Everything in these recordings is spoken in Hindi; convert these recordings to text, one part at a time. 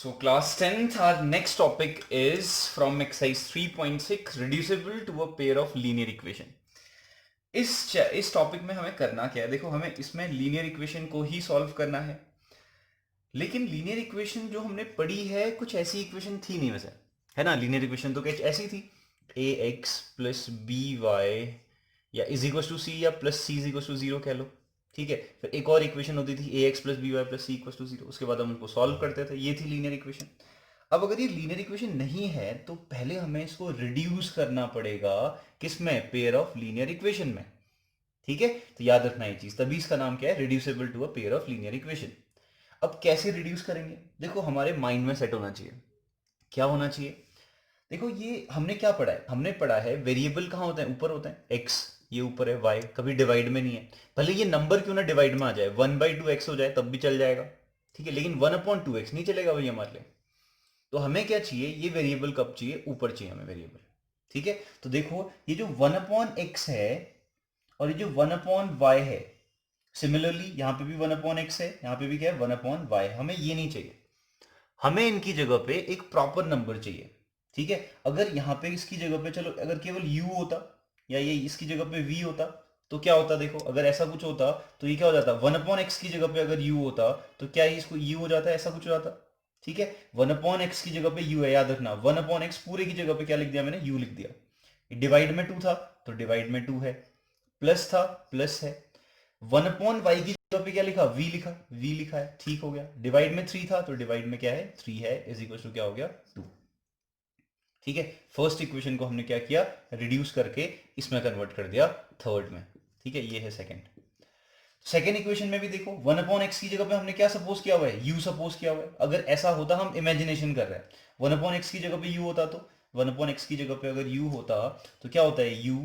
So class 10th, our next topic is from exercise 3.6, reducible to a pair of linear equation. इस टॉपिक में हमें करना क्या है? देखो, हमें इसमें लीनियर इक्वेशन को ही सॉल्व करना है, लेकिन लीनियर इक्वेशन जो हमने पढ़ी है कुछ ऐसी इक्वेशन थी नहीं वैसे, है ना? लीनियर इक्वेशन तो कुछ ऐसी थी, A x plus B y या इज इक्वल टू सी या plus C is equal to zero कह लो, ठीक है? फिर एक और इक्वेशन होती थी A x plus B Y plus C equal to zero, उसके बाद हम उनको सॉल्व करते थे, ये थी लीनियर इक्वेशन। अब अगर ये लीनियर इक्वेशन नहीं है तो पहले हमें इसको रिड्यूस करना पड़ेगा, किसमें? पेयर ऑफ लीनियर इक्वेशन में, ठीक है? तो याद रखना ये चीज, तभी इसका नाम क्या है? Reducible to a pair of linear equation. अब कैसे रिड्यूस करेंगे? देखो, हमारे माइंड में सेट होना चाहिए, क्या होना चाहिए? देखो, ये हमने क्या पढ़ा है? हमने पढ़ा है वेरिएबल कहाँ होते हैं? ऊपर होते हैं, एक्स ये ऊपर है, वाई कभी डिवाइड में नहीं है, भले ये नंबर क्यों ना डिवाइड में आ जाए, 1/2x हो जाए तब भी चल जाएगा, ठीक है? लेकिन 1/2x नहीं चलेगा भाई हमारे लिए। तो हमें क्या चाहिए? ये वेरिएबल कब चाहिए? ऊपर चाहिए हमें वेरिएबल, ठीक है? तो देखो, ये जो 1/x है और ये जो 1/y है, सिमिलरली यहां पे भी 1/x है, यहां पे भी क्या है? 1/y। हमें ये नहीं चाहिए, हमें इनकी जगह पे एक प्रॉपर नंबर चाहिए, ठीक है? अगर यहां पे इसकी जगह पे, चलो अगर केवल u होता या ये इसकी जगह पे v होता तो क्या होता? देखो, अगर ऐसा कुछ होता तो ये क्या हो जाता? 1/x की जगह पे अगर u होता तो क्या ये इसको u हो जाता? ऐसा कुछ हो जाता, ठीक है? 1/x की जगह पे u है, याद रखना 1/x पूरे की जगह पे क्या लिख दिया मैंने? u लिख दिया। डिवाइड में 2 था तो डिवाइड में 2 है, प्लस था प्लस है, 1/y की जगह पे क्या लिखा? v लिखा, v लिखा है, ठीक हो गया। डिवाइड में 3 था तो डिवाइड में क्या है? 3 है, इज इक्वल टू क्या हो गया? 2, ठीक है? फर्स्ट इक्वेशन को हमने क्या किया? रिड्यूस करके इसमें कन्वर्ट कर दिया थर्ड में, ठीक है? ये है सेकेंड इक्वेशन में भी देखो, 1/x की जगह पे हमने क्या सपोज किया हुआ है? u सपोज किया हुआ है। अगर ऐसा होता, हम इमेजिनेशन कर रहे हैं, 1/x की जगह पे u होता तो 1/x की जगह पे अगर u होता तो क्या होता है? u,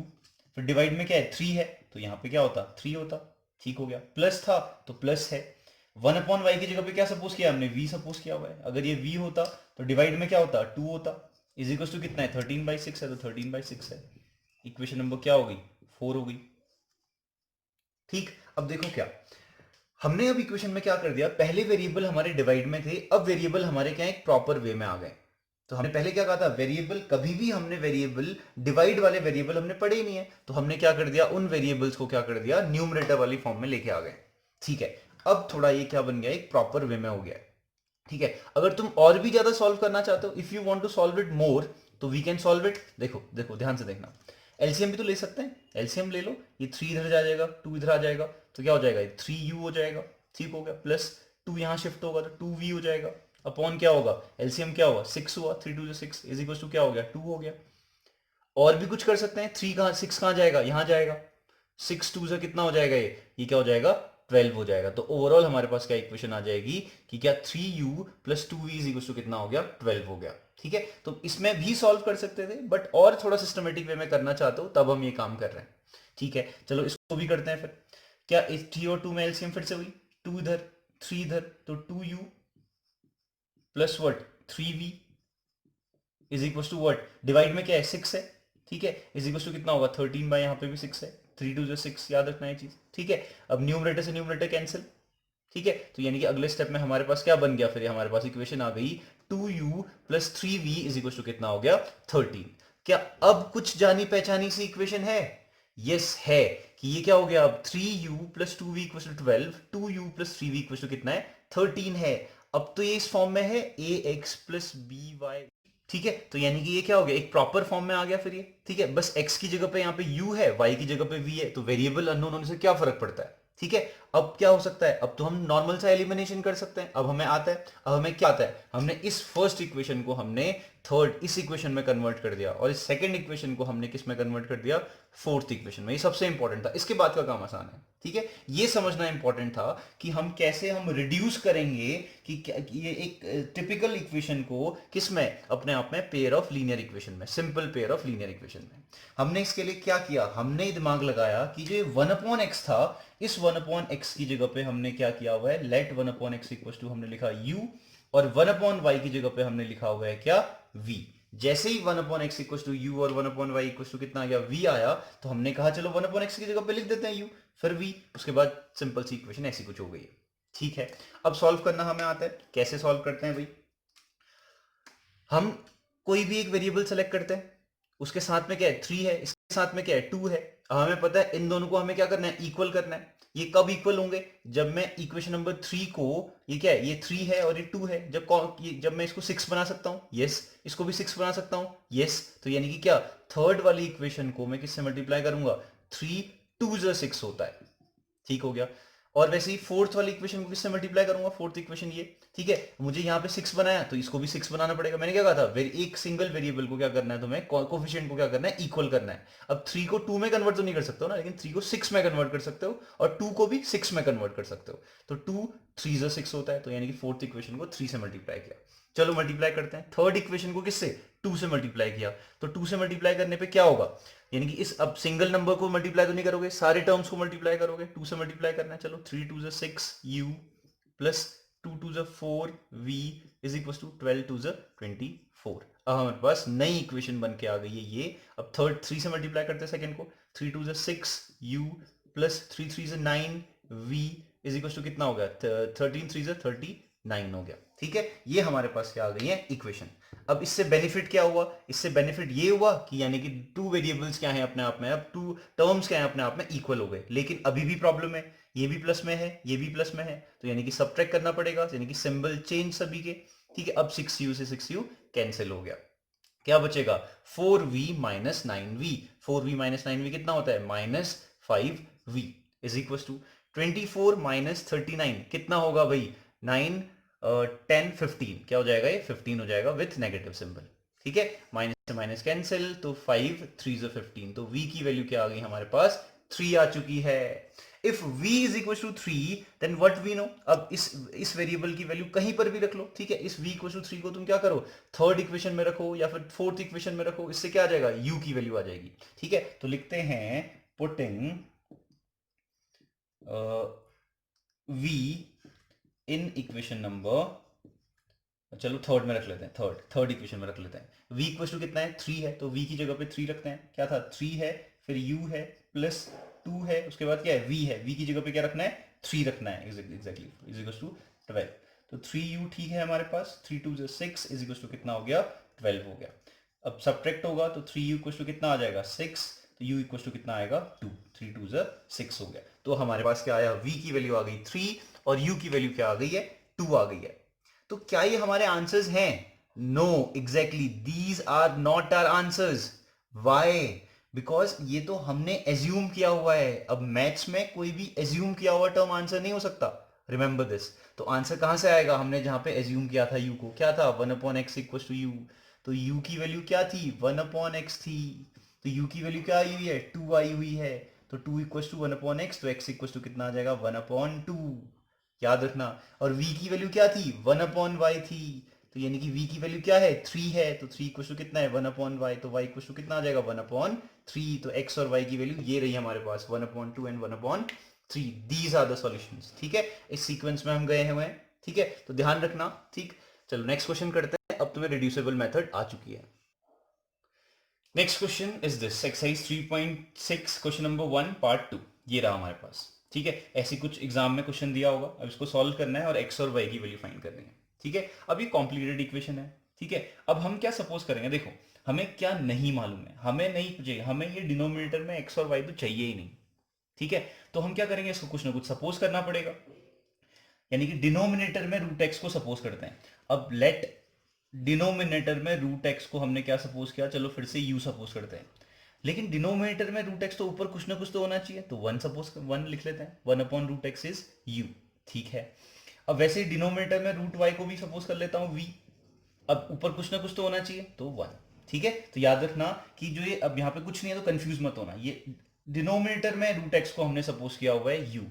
फिर डिवाइड में क्या है? 3 है तो यहाँ पे क्या होता? 3 होता, ठीक हो गया। प्लस था तो प्लस है, 1/y की जगह पे क्या सपोज किया हमने? v सपोज किया हुआ है। अगर ये v होता तो डिवाइड में क्या होता? 2 होता, इज इक्वल टू कितना है? 13/6 है, तो 13/6 है। इक्वेशन नंबर क्या हो गई? 4 हो गई, ठीक? अब देखो क्या हमने अब इक्वेशन में क्या कर दिया, पहले वेरिएबल हमारे डिवाइड में थे, अब वेरिएबल हमारे क्या एक प्रॉपर वे में आ गए। तो हमने पहले क्या कहा था? वेरिएबल कभी भी हमने वेरिएबल डिवाइड वाले वेरिएबल हमने पढ़े ही नहीं है, तो हमने क्या कर दिया? उन वेरिएबल्स को क्या कर दिया? न्यूमरेटर वाली फॉर्म में लेके आ गए, ठीक है? अब थोड़ा ये क्या बन गया? एक प्रॉपर वे में हो गया, ठीक है? अगर तुम और भी ज्यादा सॉल्व करना चाहते हो, if you want to solve it more, तो वी कैन सॉल्व इट। देखो देखो ध्यान से देखना, एलसीएम भी तो ले सकते हैं, एलसीएम ले लो, ये 3 इधर जा जाएगा, 2 इधर आ जाएगा, तो क्या हो जाएगा? 3u हो जाएगा, ठीक हो गया। प्लस 2 यहां शिफ्ट होगा तो 2v हो जाएगा, अपॉन क्या होगा? एलसीएम क्या हुआ? 6 हुआ, 3 2 6 इज इक्वल टू क्या हो गया? 2 हो गया। और भी कुछ कर सकते हैं, 3 कहाँ 6 कहाँ जाएगा? यहां जाएगा, 6 2 से कितना हो जाएगा? ये क्या हो जाएगा? 12 हो जाएगा। तो ओवरऑल हमारे पास क्या इक्वेशन आ जाएगी कि क्या 3u plus 2v is equal to कितना हो गया? 12 हो गया, ठीक है? तो इसमें भी सॉल्व कर सकते थे, बट और थोड़ा सिस्टमेटिक वे में करना चाहते हो तब हम ये काम कर रहे हैं, ठीक है? चलो इसको भी करते हैं फिर। क्या 3 और 2 में एलसीएम फिर से हुई, 2 इधर 3 इधर, तो 2u plus what 3v is equal to what? Divide में क्या है? 6 है, ठीक है? इज इक्वल टू कितना होगा? 13 बाय यहाँ पे भी 6 है, 3 2 6, याद रखना है चीज, ठीक है? अब न्यूमरेटर से न्यूमरेटर कैंसिल, ठीक है? तो यानी कि अगले स्टेप में हमारे पास क्या बन गया? फिर हमारे पास इक्वेशन आ गई 2u plus 3v is equal to कितना हो गया? 13। क्या अब कुछ जानी पहचानी सी इक्वेशन है? यस है, कि ये क्या हो गया? अब 3u plus 2v equal to 12, 2u plus 3v equal to कितना है? 13 है। अब तो ये इस फॉर्म में है ax प्लस by, ठीक है? तो यानी कि ये क्या हो गया? एक प्रॉपर फॉर्म में आ गया फिर ये, ठीक है? बस x की जगह पे यहाँ पे u है, y की जगह पे v है, तो वेरिएबल अननोन होने से क्या फर्क पड़ता है, ठीक है? अब क्या हो सकता है? अब तो हम नॉर्मल सा एलिमिनेशन कर सकते हैं। अब हमें आता है, अब हमें क्या आता है? हमने इस फर्स्ट इक्वेशन को हमने थर्ड इस इक्वेशन में कन्वर्ट कर दिया, और इस सेकंड इक्वेशन को हमने किस में कन्वर्ट कर दिया? फोर्थ इक्वेशन में। ये सबसे इंपॉर्टेंट था, इसके बाद का काम आसान है, ठीक है? ये समझना इंपॉर्टेंट था कि हम कैसे हम रिड्यूस करेंगे कि ये एक टिपिकल इक्वेशन को किस में? अपने आप में पेयर ऑफ लीनियर इक्वेशन में, simple pair of linear equation में। हमने इसके लिए क्या किया? हमने दिमाग लगाया कि जो 1/x था, इस 1/x की जगह पे हमने क्या किया हुआ है? लेट 1/x इक्वल टू हमने लिखा u, और 1/y की जगह पे हमने लिखा हुआ है क्या? v। जैसे ही 1/x इक्वल टू u और 1/y इक्वल टू कितना आ गया? v आया, तो हमने कहा चलो 1/x की जगह पे लिख देते हैं u, फिर v, उसके बाद सिंपल सी इक्वेशन ऐसी कुछ हो गई है, ठीक है? अब सॉल्व करना हमें आता है, कैसे सॉल्व करते हैं भाई? हम कोई भी एक वेरिएबल सेलेक्ट करते हैं, उसके साथ में क्या है 3 है, इसके साथ में क्या है 2 है। अब हमें पता है इन दोनों को हमें क्या करना है, इक्वल करना है। ये कब इक्वल होंगे, जब मैं इक्वेशन नंबर 3 को, ये क्या है, ये 3 है और ये 2 है, जब मैं इसको 6 बना सकता हूं, यस, इसको भी 6 बना सकता हूं, यस। तो यानी कि क्या, थर्ड वाली इक्वेशन को मैं किससे मल्टीप्लाई करूंगा, 3 2 6 होता है, ठीक हो गया। और वैसे ही फोर्थ वाली इक्वेशन को किससे मल्टीप्लाई करूंगा, फोर्थ इक्वेशन ये, ठीक है। मुझे यहाँ पे 6 बनाया तो इसको भी 6 बनाना पड़ेगा। मैंने क्या कहा था, एक सिंगल वेरिएबल को क्या करना है, तुम्हें कोफिशिएंट को क्या करना है, इक्वल करना है। अब 3 को 2 में कन्वर्ट तो नहीं कर सकते हो ना, लेकिन 3 को 6 में कन्वर्ट कर सकते हो और 2 को भी 6 में कन्वर्ट कर सकते हो। तो 2 3 6 होता है, तो यानी कि फोर्थ इक्वेशन को 3 से मल्टीप्लाई किया। चलो मल्टीप्लाई करते हैं, थर्ड इक्वेशन को किससे, 2 से मल्टीप्लाई किया। तो 2 से मल्टीप्लाई करने पे क्या होगा, यानी कि इस, अब सिंगल नंबर को मल्टीप्लाई तो नहीं करोगे, सारे टर्म्स को मल्टीप्लाई करोगे, 2 से मल्टीप्लाई करना है। चलो 3 2 6 u plus 2 2 4 v is equal to 12 2 24। अब हमारे पास नई इक्वेशन बन के आ गई है ये। अब थर्ड 3 से मल्टीप्लाई करते हैं सेकंड को, 3 2 6 u plus 3 3 9 v is equal to कितना हो गया, 13 3 39 हो गया, ठीक है। ये हमारे पास क्या आ गई है, इक्वेशन। अब इससे बेनिफिट क्या हुआ, इससे बेनिफिट ये हुआ कि यानी कि टू वेरिएबल्स क्या है अपने आप में, अब टू टर्म्स क्या है अपने आप में इक्वल हो गए। लेकिन अभी भी प्रॉब्लम है, ये भी प्लस में है, ये भी प्लस में है, तो यानी कि सबट्रैक्ट करना पड़ेगा, यानी कि सिंबल चेंज सभी के, ठीक है। अब 6u से 6u कैंसिल हो गया, क्या बचेगा, 4v minus 9v। 4v minus 9v कितना होता है, minus 5v is equal to 24 minus 39 कितना होगा भाई, 9 10 15, क्या हो जाएगा, ये 15 हो जाएगा विथ नेगेटिव सिंबल, ठीक है। माइनस से माइनस कैंसिल, तो 5 3 15, तो v की वैल्यू क्या आ गई हमारे पास, 3 आ चुकी है। If v is equal to 3 then what we know. अब इस वेरिएबल की वैल्यू कहीं पर भी रख लो, ठीक है। इस v इक्वल टू 3 को तुम क्या करो, थर्ड इक्वेशन में रखो या फिर फोर्थ इक्वेशन में रखो, इससे क्या आ जाएगा, u की वैल्यू आ जाएगी, ठीक है। तो लिखते हैं putting v in equation number, चलो थर्ड में रख लेते हैं, थर्ड इक्वेशन में रख लेते हैं। v इक्वल टू कितना है, 3 है, तो v की जगह पे 3 रखते हैं। क्या था, 3 है, फिर u है प्लस 2 है, उसके बाद क्या है, v है, v की जगह पे क्या रखना है, 3 रखना है, एग्जैक्टली इज इक्वल टू 12। तो 3u ठीक है हमारे पास, 3 2 6 इज इक्वल टू कितना हो गया, 12 हो गया। अब सब्ट्रैक्ट होगा तो 3u इक्वल टू कितना आ जाएगा, 6, तो u इक्वल टू कितना आएगा, 2, 3 2 6 हो गया। तो हमारे पास क्या आया, v की वैल्यू आ गई 3 और u की वैल्यू क्या आ गई है, 2 आ गई है। तो क्या ये हमारे आंसर्स हैं, no, exactly these are not our answers. Why, because ये तो हमने एज्यूम किया हुआ है। अब मैथ्स में कोई भी एज्यूम किया हुआ टर्म आंसर नहीं हो सकता, रिमेंबर दिस। तो आंसर कहां से आएगा, हमने जहां पे एज्यूम किया था u को, क्या था 1/x इक्वल टू u। तो u की वैल्यू क्या थी, 1/x थी, तो u की वैल्यू क्या आई हुई है, 2 आई हुई है। तो 2 इक्वल टू 1/x, तो x इक्वल टू कितना आ जाएगा, 1/2, याद रखना। और v की वैल्यू क्या थी, 1/y थी, तो यानी कि v की वैल्यू क्या है, 3 है, तो 3 इक्वल टू कितना है, 1/y, तो y इक्वल टू कितना आ जाएगा, 1/3। तो x और y की वैल्यू ये रही हमारे पास, 1/2 and 1/3। These are the solutions, ठीक है। इस सीक्वेंस में हम गए हुए हैं, ठीक है, तो ध्यान रखना, ठीक। चलो नेक्स्ट क्वेश्चन करते हैं। अब तुम्हें रिड्यूसिबल मेथड आ चुकी है। Next question is this, exercise 3.6 question number 1 part 2, ये रहा हमारे पास, ठीक है। ऐसी कुछ एग्जाम में क्वेश्चन दिया होगा, अब इसको सॉल्व करना है और एक्स और वाई की वैल्यू फाइंड करनी है, ठीक है। अब ये कॉम्प्लिकेटेड इक्वेशन है, ठीक है। अब हम क्या सपोज करेंगे, देखो हमें क्या नहीं मालूम है, हमें नहीं चाहिए, हमें ये डिनोमिनेटर में एक्स और वाई तो चाहिए ही नहीं, ठीक है। तो हम क्या करेंगे, इसको कुछ ना कुछ सपोज करना पड़ेगा, यानी कि डिनोमिनेटर में रूट एक्स को सपोज करते हैं। अब लेट डिनोमिनेटर में रूट एक्स को हमने क्या सपोज किया, चलो फिर से यू सपोज करते हैं। लेकिन डिनोमिनेटर में रूट एक्स तो ऊपर कुछ ना कुछ तो होना चाहिए, तो 1 सपोज 1 लिख लेते हैं, 1/रूट एक्स इज यू, ठीक है। अब वैसे ही डिनोमिनेटर में रूट वाई को भी सपोज कर लेता हूं v। अब ऊपर कुछ ना कुछ तो होना चाहिए, तो 1, ठीक है। तो याद रखना कि जो ये, अब यहाँ पे कुछ नहीं है तो कंफ्यूज मत होना, ये डिनोमिनेटर में रूट एक्स को हमने सपोज किया हुआ है u,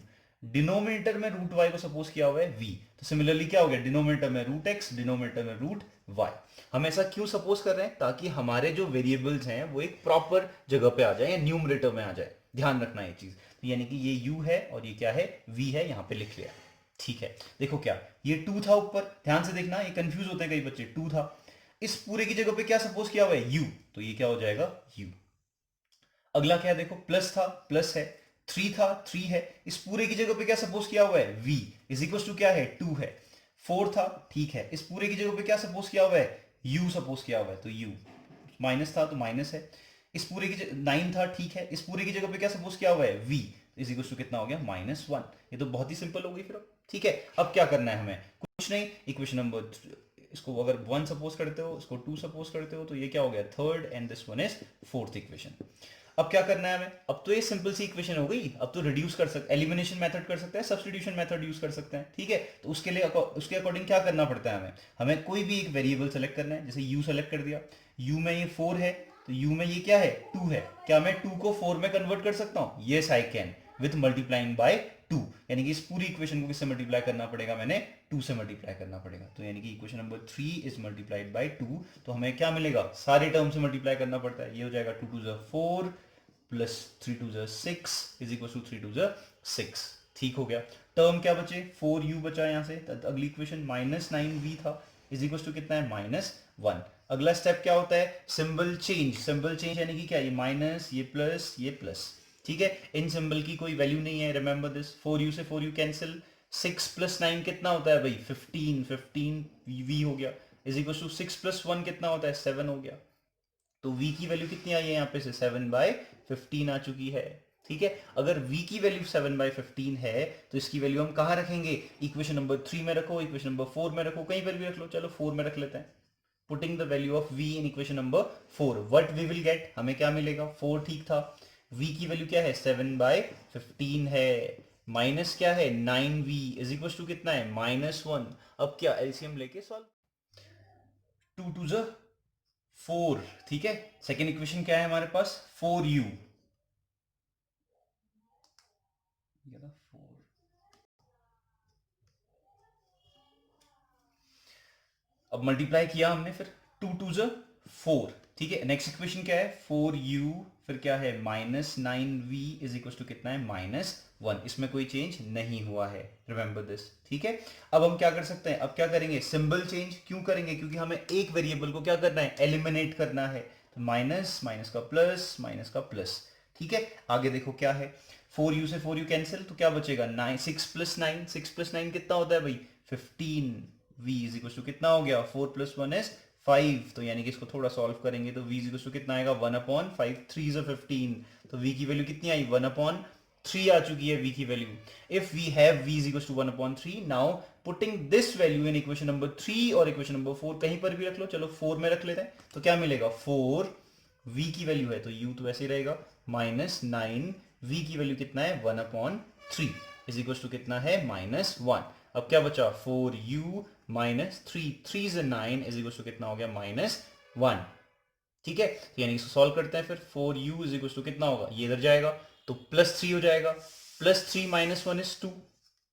डिनोमिनेटर में रूट वाई को सपोज किया हुआ है v। तो सिमिलरली क्या हो गया, डिनोमिनेटर में रूट एक्स, डिनोमिनेटर में रूट वाई। हम ऐसा क्यों सपोज कर रहे हैं, ताकि हमारे जो वेरिएबल्स हैं वो एक प्रॉपर जगह पे आ जाए या न्यूमरेटर में आ जाए, ध्यान रखना ये चीज। तो यानी कि ये u है और ये क्या है, v है, यहां पे लिख लिया, ठीक है। देखो क्या, ये 2 था ऊपर, ध्यान से देखना, ये कंफ्यूज होते हैं कई बच्चे, 2 था, इस पूरे की जगह पे क्या सपोज किया हुआ है, u, तो ये क्या हो जाएगा u। अगला क्या है, देखो प्लस था, प्लस है, 3 था, 3 है, इस पूरे की जगह पे क्या सपोज किया हुआ है, v इज इक्वल टू क्या है, 2 है। 4 था, ठीक है, इस पूरे की जगह पे क्या सपोज किया हुआ है, u सपोज किया हुआ है, तो u माइनस था तो माइनस है, इस पूरे की 9 था, ठीक है, इस पूरे की जगह पे क्या सपोज किया हुआ है, v इज इक्वल टू कितना हो गया, -1। ये तो बहुत ही सिंपल हो गई फिर अब, ठीक है। अब क्या करना है हमें, कुछ नहीं, इक्वेशन नंबर, इसको अगर 1 सपोज करते हो, इसको 2 सपोज करते हो, तो ये क्या हो गया, third, and this one is fourth equation. अब क्या करना है हमें, अब तो ये सिंपल सी इक्वेशन हो गई, अब तो रिड्यूस कर सकते, एलिमिनेशन मेथड कर सकते हैं, सब्स्टिट्यूशन मेथड यूज कर सकते हैं, ठीक है। तो उसके लिए उसके अकॉर्डिंग क्या करना पड़ता है हमें, हमें कोई भी एक वेरिएबल सेलेक्ट करना है, जैसे u सेलेक्ट कर दिया, u में ये 4 है, तो u में ये क्या है, 2 है, क्या मैं 2 को 4 में कन्वर्ट कर सकता हूं, yes I can, with multiplying by 2, यानी कि इस पूरी इक्वेशन को किससे मल्टीप्लाई करना पड़ेगा, मैंने 2 से मल्टीप्लाई करना पड़ेगा, तो यानी कि equation number 3 is multiplied by 2, तो हमें क्या मिलेगा, सारे टर्म से मल्टीप्लाई करना पड़ता है, ये हो जाएगा 2 2 4 प्लस 3 2 6 इज इक्वल टू 3 2 6, ठीक हो गया। टर्म क्या बचे, 4u बचा यहां से, अगली इक्वेशन -9v था, इज इक्वल टू कितना है, -1। अगला स्टेप क्या होता है, सिंबल चेंज, सिंबल चेंज यानी कि क्या, ये माइनस, ये प्लस, ठीक है, इन सिंबल की कोई वैल्यू नहीं है, रिमेंबर दिस, 4u से 4u कैंसिल, 6 + 9 कितना होता है भाई, 15 v हो गया, इज इक्वल टू 6 + 1 कितना होता है, 7 हो गया, तो v की वैल्यू कितनी आई है यहाँ पे से, 7/15 आ चुकी है, ठीक है। अगर v की वैल्यू 7/15 है, तो इसकी वैल्यू हम कहाँ रखेंगे, इक्वेशन नंबर 3 में रखो, इक्वेशन नंबर 4 में रखो, कहीं पर भी रख लो, चलो 4 में रख लेते हैं। Putting the value of v in equation number 4, what we will get, हमें क्या मिलेगा, 4 ठीक था, v की वैल्यू क्या है, 7/15 है, माइनस क्या है, 9v इज इक्वल टू कितना है, -1। अब क्या एलसीएम लेके सॉल्व, 2 2 4, ठीक है। सेकेंड इक्वेशन क्या है हमारे पास, 4u, अब मल्टीप्लाई किया हमने, फिर 2 2 4, ठीक है। नेक्स्ट इक्वेशन क्या है, 4u, फिर क्या है, -9v इज इक्वल टू कितना है, -1, इसमें कोई चेंज नहीं हुआ है, रिमेंबर दिस, ठीक है। अब हम क्या कर सकते हैं, अब क्या करेंगे, सिंबल चेंज क्यों करेंगे, क्योंकि हमें एक वेरिएबल को क्या करना है, एलिमिनेट करना है, तो माइनस माइनस का प्लस, ठीक है। आगे देखो क्या है, 4u से 4u कैंसिल, तो क्या बचेगा, 6 + 9 कितना होता है भाई, 15, v इज इक्वल टू कितना हो गया, 4 + 1 इज 5, तो यानी कि इसको थोड़ा सॉल्व करेंगे तो v इज इक्वल टू कितना आएगा, 1/5, 3 इज 15, तो v की वैल्यू कितनी आई, 1/3 आ चुकी है v की value. If we have v is equal to 1/3, now putting this value in equation number 3 और इक्वेशन नंबर 4, कहीं पर भी रख लो, चलो 4 में रख लेते हैं, तो क्या मिलेगा, 4 v की वैल्यू है तो u तो ऐसे ही रहेगा, -9 v की वैल्यू कितना है, 1/3 इज इक्वल टू कितना है, -1। अब क्या बचा, 4u -3, 3 is 9 is equal to कितना हो गया, -1, ठीक है। तो यानी इसको सॉल्व करते हैं, फिर 4u इज इक्वल टू कितना होगा, ये इधर जाएगा तो +3 हो जाएगा, +3 - 1 इज 2,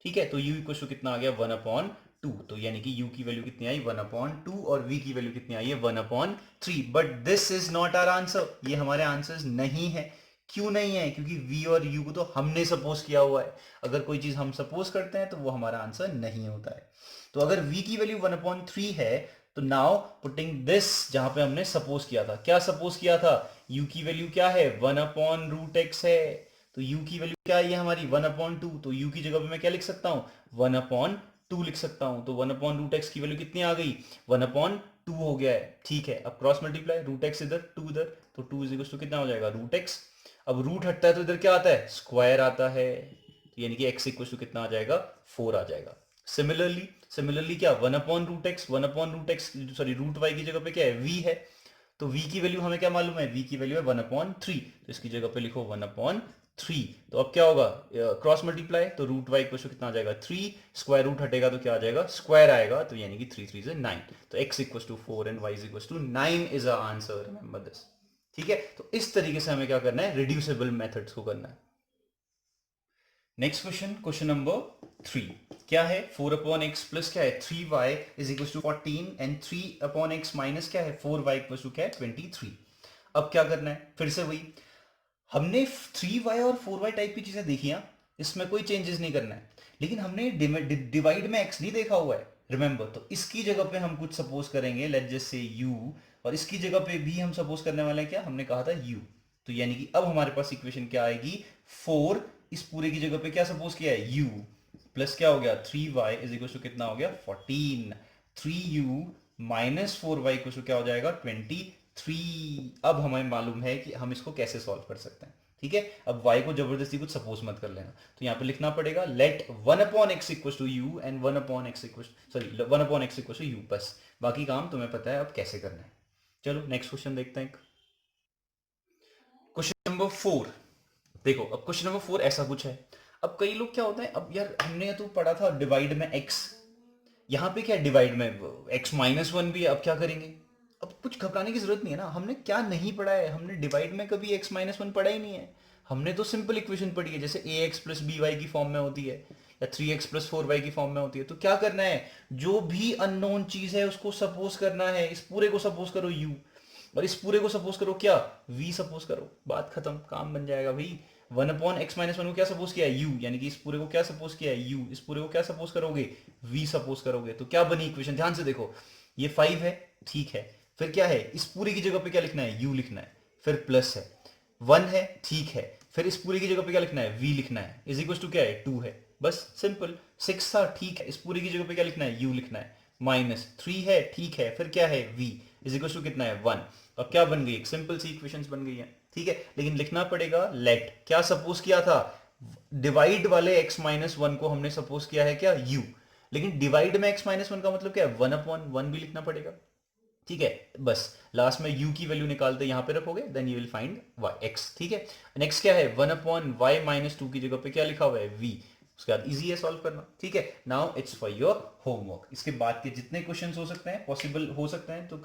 ठीक है, तो u इक्वल टू कितना आ गया, 1/2, तो यानी कि u की वैल्यू कितनी आई, 1/2, और v की वैल्यू कितनी आई है, 1/3। But this is not our answer, ये हमारे आंसर्स नहीं है। क्यों नहीं है, क्योंकि v और u को तो हमने सपोज किया हुआ है, अगर कोई चीज हम सपोज करते हैं तो वो हमारा आंसर नहीं होता है। तो अगर v की वैल्यू 1/3 है, तो नाउ पुटिंग दिस जहां पे हमने सपोज किया था, क्या सपोज किया था, u की वैल्यू क्या है, 1/√x है, तो u की वैल्यू क्या है, ये हमारी 1/2, तो u की जगह पे मैं क्या लिख सकता हूँ, 1/2 लिख सकता हूँ, तो 1/√x की वैल्यू कितनी आ गई, 1/2 हो गया है, ठीक है। अब क्रॉस मल्टीप्लाई, √x इधर, 2 इधर, तो 2 इज इक्वल टू कितना हो जाएगा, √x, अब रूट हटता है तो इधर क्या आता है, स्क्वायर आता है, यानी कि x इक्वल टू कितना आ जाएगा, 4 आ जाएगा। सिमिलरली क्या, 1/√x, 1/√x, सॉरी √y की जगह पे क्या है, v है, तो v की वैल्यू हमें क्या मालूम है, v की वैल्यू है 1/3, तो इसकी जगह पे लिखो 1/3, तो अब क्या होगा, क्रॉस मल्टीप्लाई, तो √y इक्वल टू कितना आ जाएगा, 3, स्क्वायर रूट हटेगा तो क्या आ जाएगा, स्क्वायर आएगा, तो यानी कि 3 3 is 9, तो x equal to 4 and y equal to 9 is a answer, remember this, ठीक है। तो इस तरीके से हमें क्या करना है, रिड्यूसिबल मेथड्स को करना है। नेक्स्ट क्वेश्चन, क्वेश्चन नंबर 3 क्या है, 4/x प्लस क्या है, 3y is equal to 14, and 3/x minus क्या है, 4y इक्वल टू क्या है, 23। अब क्या करना है, फिर से वही, हमने 3y और 4y टाइप की चीजें देखी हैं, इसमें कोई चेंजेस नहीं करना है, लेकिन हमने डिवाइड में x नहीं देखा हुआ है, रिमेंबर, तो इसकी जगह पे हम कुछ सपोज करेंगे, लेट्स जस्ट से u, और इसकी जगह पे भी हम सपोज करने वाले हैं क्या, हमने कहा था u, तो यानी कि अब हमारे पास इक्वेशन क्या आएगी, 4, इस पूरे की जगह पे क्या सपोज किया है, u, प्लस क्या हो गया, 3y इज इक्वल टू कितना हो गया, 14, 3u -4y को क्या हो जाएगा 23। अब हमें मालूम है कि हम इसको कैसे सॉल्व कर सकते हैं। ठीक है, अब y को जबरदस्ती कुछ सपोज मत कर लेना, तो यहाँ पे लिखना पड़ेगा let 1/x equal to u and 1/x equal sorry 1/x equal to u, बस बाकी काम तुम्हें पता है अब कैसे करना है। चलो नेक्स्ट क्वेश्चन देखते हैं। क्वेश्चन नंबर 4, देखो अब क्वेश्चन नंबर 4 ऐसा कुछ है। अब कई लोग क्या होता है, अब यार हमने तो पढ़ा था डिवाइड में x, यहाँ पे क्या डिवाइड में x-1 भी है, अब क्या करेंगे। अब कुछ घबराने की जरूरत नहीं है ना, हमने क्या नहीं पढ़ा है, हमने डिवाइड में कभी x-1 पढ़ा ही नहीं है। हमने तो सिंपल इक्वेशन पढ़ी है, जैसे ax प्लस by की फॉर्म में होती है या 3x प्लस 4y की फॉर्म में होती है। तो क्या करना है, जो भी अननोन चीज है उसको सपोज करना है। इस पूरे को सपोज करो u, और इस पूरे को सपोज करो क्या v सपोज करो, बात खत्म, काम बन जाएगा भाई। 1/x-1 को क्या सपोज किया है u, यानी कि इस पूरे को क्या सपोज किया है u, इस पूरे को क्या सपोज करोगे v सपोज करोगे, तो क्या बनी इक्वेशन, ध्यान से देखो। ये 5 है, ठीक है, फिर क्या है, इस पूरी की जगह पे क्या लिखना है u लिखना है, फिर प्लस है, 1 है, ठीक है, फिर इस पूरी की जगह पे क्या लिखना है v लिखना है, इज इक्वल टू क्या है 2 है, बस सिंपल। 6 था, ठीक है, इस पूरी की जगह पे क्या लिखना है u लिखना है, -3 है, ठीक है, फिर क्या है v इज इक्वल टू कितना है 1। अब क्या बन गई, एक सिंपल सी इक्वेशंस बन गई है। ठीक है, लेकिन लिखना पड़ेगा लेट, क्या सपोज किया था, डिवाइड वाले x-1 को हमने सपोज किया है क्या u, लेकिन डिवाइड में x-1 का मतलब क्या है 1/1 भी लिखना पड़ेगा। ठीक है, बस लास्ट में u की वैल्यू निकालते यहां पे रखोगे, then you will find y x। ठीक है, नेक्स्ट क्या है 1/y-2 की जगह पे क्या लिखा हुआ है v, उसके बाद इजी है सॉल्व करना। ठीक है, now it's for your homework. इसके बाद के जितने क्वेश्चंस हो सकते हैं, पॉसिबल हो सकते हैं, तो